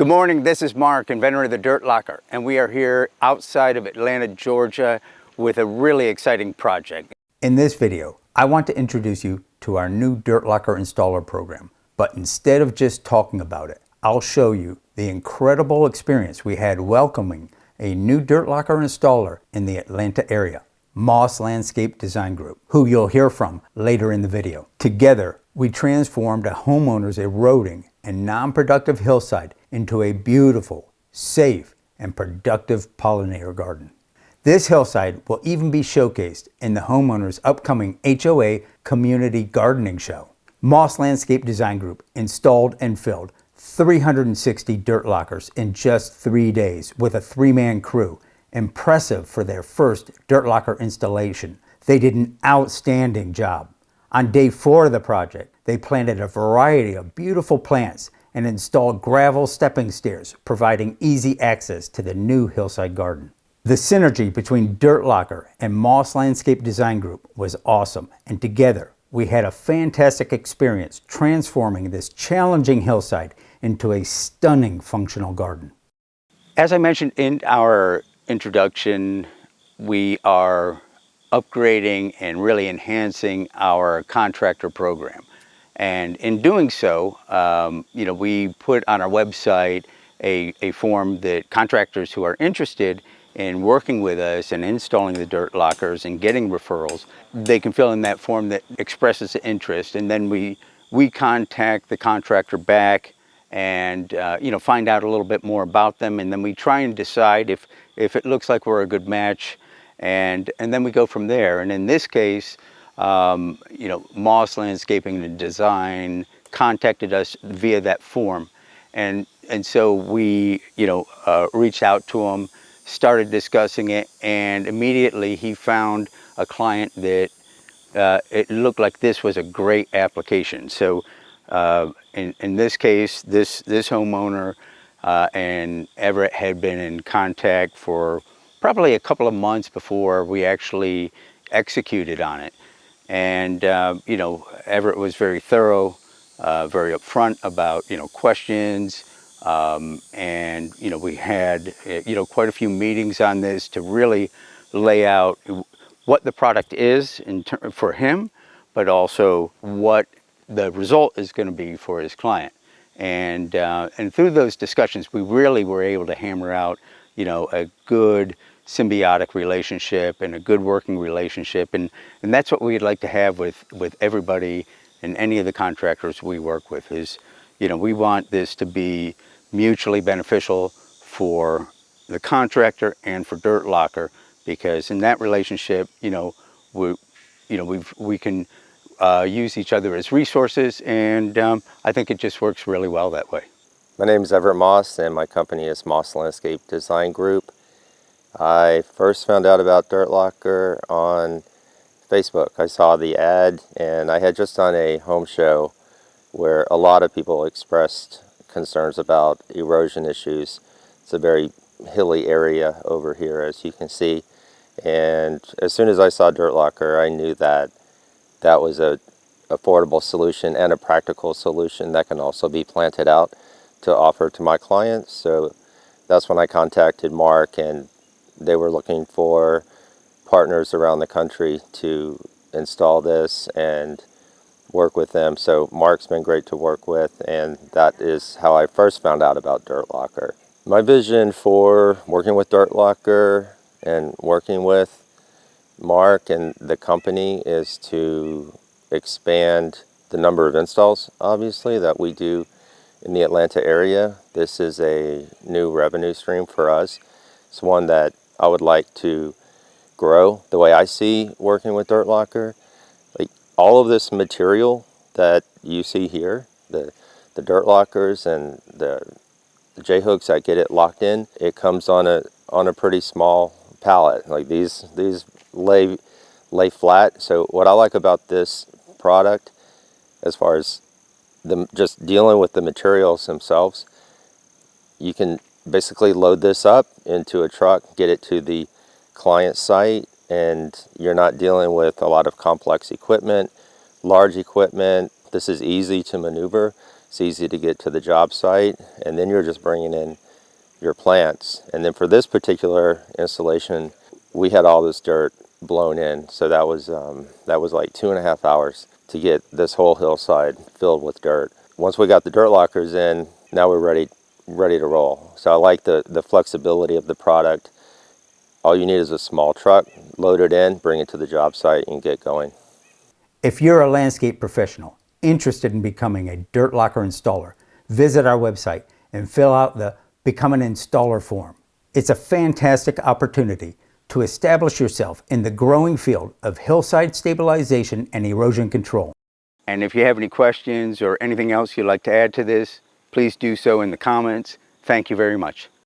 Good morning, this is Mark, inventor of the Dirt Locker, and we are here outside of Atlanta, Georgia with a really exciting project. In this video, I want to introduce you to our new Dirt Locker installer program, but instead of just talking about it, I'll show you the incredible experience we had welcoming a new Dirt Locker installer in the Atlanta area, Moss Landscape Design Group, who you'll hear from later in the video. Together, we transformed a homeowner's eroding and non-productive hillside into a beautiful, safe, and productive pollinator garden. This hillside will even be showcased in the homeowner's upcoming HOA Community Gardening Show. Moss Landscape Design Group installed and filled 360 dirt lockers in just 3 days with a 3-man crew. Impressive for their first dirt locker installation. They did an outstanding job. On day 4 of the project, they planted a variety of beautiful plants and installed gravel stepping stairs, providing easy access to the new hillside garden. The synergy between Dirt Locker and Moss Landscape Design Group was awesome, and together we had a fantastic experience transforming this challenging hillside into a stunning functional garden. As I mentioned in our introduction, we are upgrading and really enhancing our contractor program. And in doing so, we put on our website a form that contractors who are interested in working with us and installing the dirt lockers and getting referrals, they can fill in that form that expresses interest. And then we contact the contractor back and find out a little bit more about them. And then we try and decide if it looks like we're a good match. And then we go from there. And in this case, Moss Landscaping and Design contacted us via that form. And so we, reached out to him, started discussing it, and immediately he found a client that it looked like this was a great application. So in this case, this homeowner and Everitt had been in contact for probably a couple of months before we actually executed on it. And, Everitt was very thorough, very upfront about, questions. And, we had, quite a few meetings on this to really lay out what the product is for him, but also what the result is going to be for his client. And through those discussions, we really were able to hammer out, a good symbiotic relationship and a good working relationship. And that's what we'd like to have with everybody and any of the contractors we work with is, we want this to be mutually beneficial for the contractor and for Dirt Locker, because in that relationship, we can use each other as resources, and I think it just works really well that way. My name is Everitt Moss, and my company is Moss Landscape Design Group. I first found out about Dirt Locker on Facebook. I saw the ad, and I had just done a home show where a lot of people expressed concerns about erosion issues. It's a very hilly area over here, as you can see. And as soon as I saw Dirt Locker, I knew that that was a affordable solution and a practical solution that can also be planted out to offer to my clients. So that's when I contacted Mark, and they were looking for partners around the country to install this and work with them. So Mark's been great to work with, and that is how I first found out about Dirt Locker. My vision for working with Dirt Locker and working with Mark and the company is to expand the number of installs, obviously, that we do in the Atlanta area. This is a new revenue stream for us. It's one that I would like to grow. The way I see working with Dirt Locker, like all of this material that you see here, the dirt lockers and the J-hooks that get it locked in, it comes on a pretty small pallet. Like these lay flat. So what I like about this product, as far as just dealing with the materials themselves, you can basically load this up into a truck, get it to the client site, and you're not dealing with a lot of complex equipment, large equipment. This is easy to maneuver. It's easy to get to the job site, and then you're just bringing in your plants. And then for this particular installation, we had all this dirt blown in, so that was like 2.5 hours to get this whole hillside filled with dirt. Once we got the dirt lockers in, now we're ready to roll. So I like the flexibility of the product. All you need is a small truck, load it in, bring it to the job site, and get going. If you're a landscape professional interested in becoming a dirt locker installer, visit our website and fill out the Become an Installer form. It's a fantastic opportunity to establish yourself in the growing field of hillside stabilization and erosion control. And if you have any questions or anything else you'd like to add to this, please do so in the comments. Thank you very much.